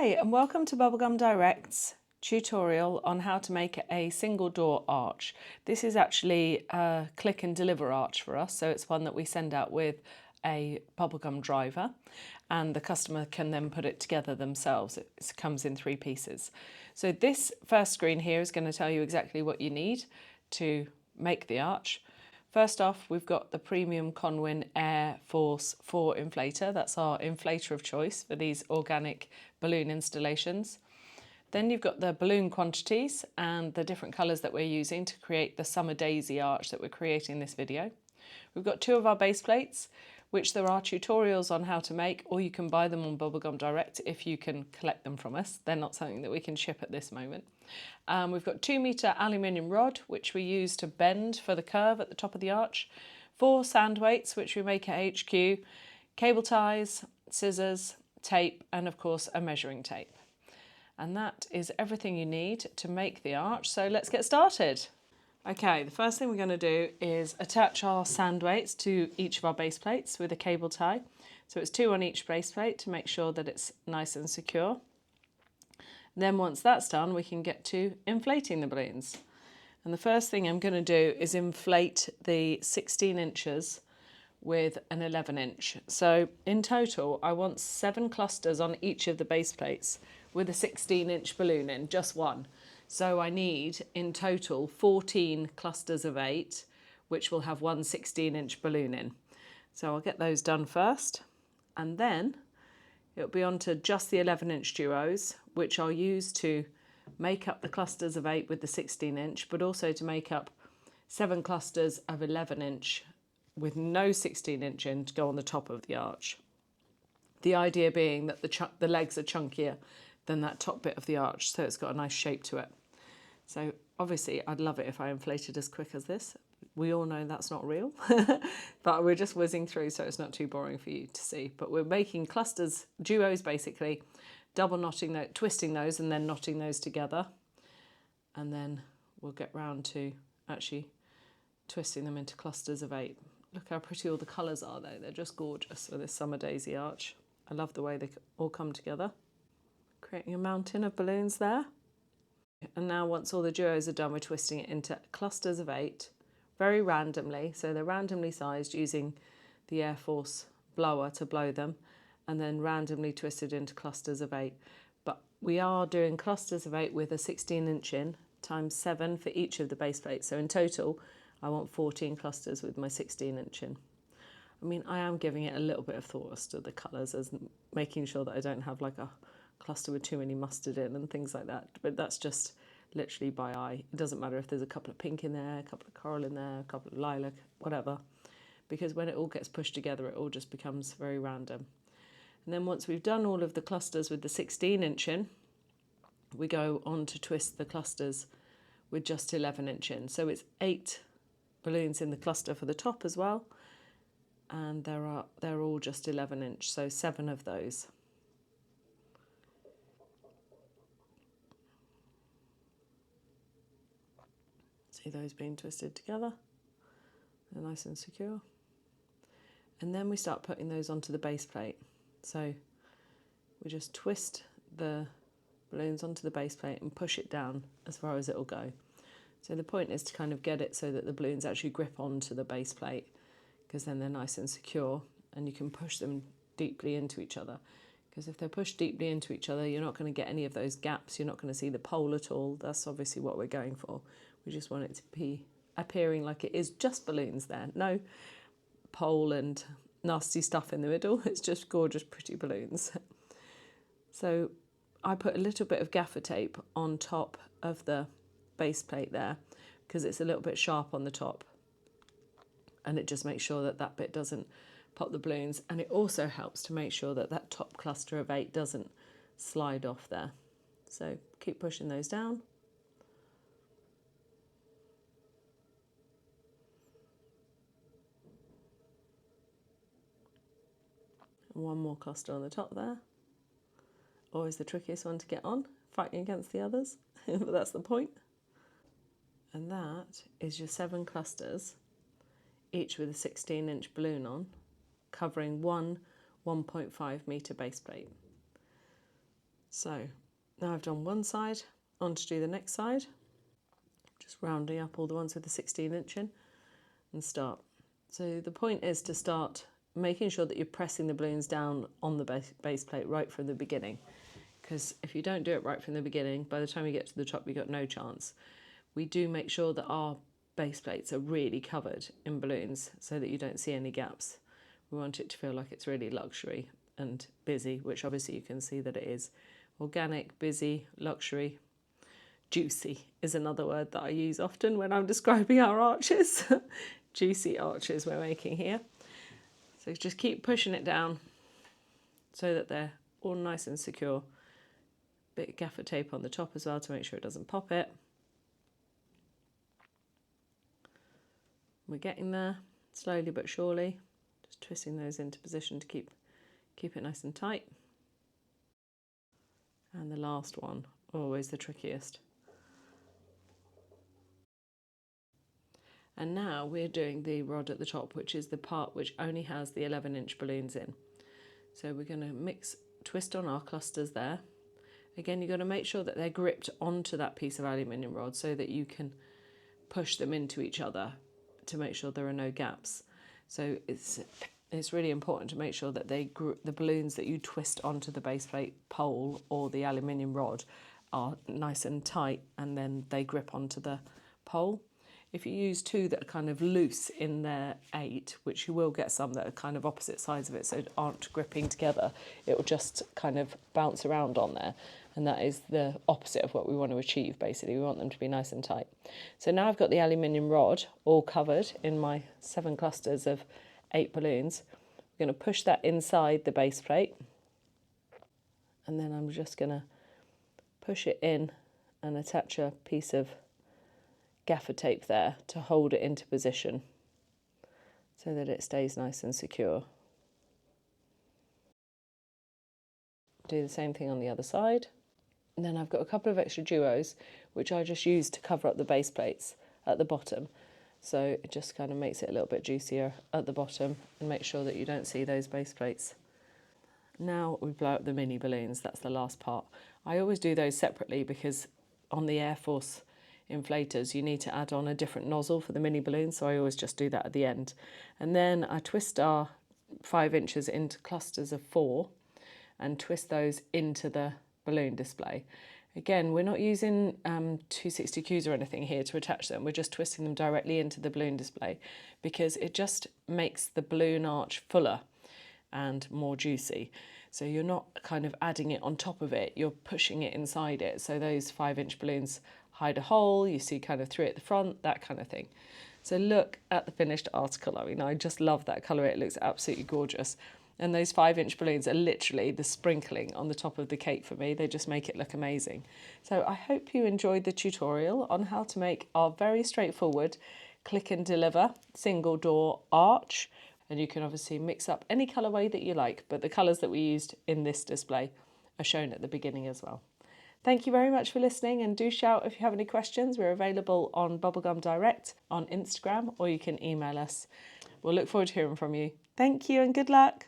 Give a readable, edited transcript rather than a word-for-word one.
Hi and welcome to Bubblegum Direct's tutorial on how to make a single door arch. This is actually a click and deliver arch for us, so it's one that we send out with a bubblegum driver and the customer can then put it together themselves. It comes in 3 pieces. So this first screen here is going to tell you exactly what you need to make the arch. First off, we've got the Premium Conwin Air Force 4 inflator. That's our inflator of choice for these organic balloon installations. Then you've got the balloon quantities and the different colours that we're using to create the summer daisy arch that we're creating in this video. We've got 2 of our base plates, which there are tutorials on how to make, or you can buy them on Bubblegum Direct if you can collect them from us. They're not something that we can ship at this moment. We've got 2-metre aluminium rod, which we use to bend for the curve at the top of the arch, 4 sand weights, which we make at HQ, cable ties, scissors, tape, and of course a measuring tape. And that is everything you need to make the arch. So let's get started. Okay, the first thing we're going to do is attach our sand weights to each of our base plates with a cable tie. So it's 2 on each base plate to make sure that it's nice and secure. Then once that's done, we can get to inflating the balloons. And the first thing I'm going to do is inflate the 16 inches with an 11 inch. So in total, I want 7 clusters on each of the base plates with a 16-inch balloon in, just one. So I need in total 14 clusters of 8, which will have one 16-inch balloon in. So I'll get those done first, and then it'll be on to just the 11-inch duos, which I'll use to make up the clusters of 8 with the 16-inch, but also to make up 7 clusters of 11-inch with no 16-inch in to go on the top of the arch. The idea being that the legs are chunkier than that top bit of the arch, so it's got a nice shape to it. So obviously I'd love it if I inflated as quick as this. We all know that's not real, but we're just whizzing through so it's not too boring for you to see. But we're making clusters, duos basically, double knotting, twisting those and then knotting those together. And then we'll get round to actually twisting them into clusters of 8. Look how pretty all the colours are though. They're just gorgeous for this summer daisy arch. I love the way they all come together. Creating a mountain of balloons there. And now once all the duos are done, we're twisting it into clusters of 8, very randomly. So they're randomly sized using the Air Force blower to blow them, and then randomly twisted into clusters of 8. But we are doing clusters of 8 with a 16-inch in, times 7 for each of the base plates. So in total, I want 14 clusters with my 16-inch in. I mean, I am giving it a little bit of thought as to the colours, as making sure that I don't have like a cluster with too many mustard in and things like that, but that's just literally by eye. It doesn't matter if there's a couple of pink in there, a couple of coral in there, a couple of lilac, whatever, because when it all gets pushed together it all just becomes very random. And then once we've done all of the clusters with the 16-inch in, we go on to twist the clusters with just 11-inch in. So it's 8 balloons in the cluster for the top as well, and they're all just 11-inch, so 7 of those. See those being twisted together, they're nice and secure. And then we start putting those onto the base plate. So we just twist the balloons onto the base plate and push it down as far as it'll go. So the point is to kind of get it so that the balloons actually grip onto the base plate, because then they're nice and secure and you can push them deeply into each other. Because if they're pushed deeply into each other, you're not going to get any of those gaps, you're not going to see the pole at all. That's obviously what we're going for. We just want it to be appearing like it is just balloons there. No pole and nasty stuff in the middle. It's just gorgeous, pretty balloons. So I put a little bit of gaffer tape on top of the base plate there because it's a little bit sharp on the top. And it just makes sure that that bit doesn't pop the balloons. And it also helps to make sure that that top cluster of 8 doesn't slide off there. So keep pushing those down. One more cluster on the top there. Always the trickiest one to get on, fighting against the others, but that's the point. And that is your 7 clusters, each with a 16-inch balloon on, covering one 1.5 metre base plate. So now I've done one side, on to do the next side. Just rounding up all the ones with the 16" in and start. So the point is to start making sure that you're pressing the balloons down on the base plate right from the beginning, because if you don't do it right from the beginning, by the time you get to the top you've got no chance. We do make sure that our base plates are really covered in balloons so that you don't see any gaps. We want it to feel like it's really luxury and busy, which obviously you can see that it is. Organic, busy, luxury. Juicy is another word that I use often when I'm describing our arches. Juicy arches we're making here. So just keep pushing it down so that they're all nice and secure. Bit of gaffer tape on the top as well to make sure it doesn't pop it. We're getting there, slowly but surely. Just twisting those into position to keep it nice and tight. And the last one, always the trickiest. And now we're doing the rod at the top, which is the part which only has the 11" balloons in. So we're going to twist on our clusters there. Again, you've got to make sure that they're gripped onto that piece of aluminium rod so that you can push them into each other to make sure there are no gaps. So it's really important to make sure that the balloons that you twist onto the base plate pole or the aluminium rod are nice and tight, and then they grip onto the pole. If you use two that are kind of loose in their 8, which you will get some that are kind of opposite sides of it, so aren't gripping together, it will just kind of bounce around on there. And that is the opposite of what we want to achieve, basically. We want them to be nice and tight. So now I've got the aluminium rod all covered in my 7 clusters of 8 balloons. I'm going to push that inside the base plate. And then I'm just going to push it in and attach a piece of gaffer tape there to hold it into position so that it stays nice and secure. Do the same thing on the other side. And then I've got a couple of extra duos which I just use to cover up the base plates at the bottom. So it just kind of makes it a little bit juicier at the bottom and make sure that you don't see those base plates. Now we blow up the mini balloons, that's the last part. I always do those separately because on the Air Force inflators you need to add on a different nozzle for the mini balloons, so I always just do that at the end. And then I twist our 5" into clusters of 4 and twist those into the balloon display. Again, we're not using 260Qs or anything here to attach them, we're just twisting them directly into the balloon display because it just makes the balloon arch fuller and more juicy. So you're not kind of adding it on top of it, you're pushing it inside it. So those 5" balloons hide a hole, you see kind of through at the front, that kind of thing. So look at the finished article. I mean, I just love that colour, it looks absolutely gorgeous. And those 5" balloons are literally the sprinkling on the top of the cake for me. They just make it look amazing. So I hope you enjoyed the tutorial on how to make our very straightforward click and deliver single door arch. And you can obviously mix up any colourway that you like, but the colours that we used in this display are shown at the beginning as well. Thank you very much for listening, and do shout if you have any questions. We're available on Bubblegum Direct on Instagram, or you can email us. We'll look forward to hearing from you. Thank you and good luck.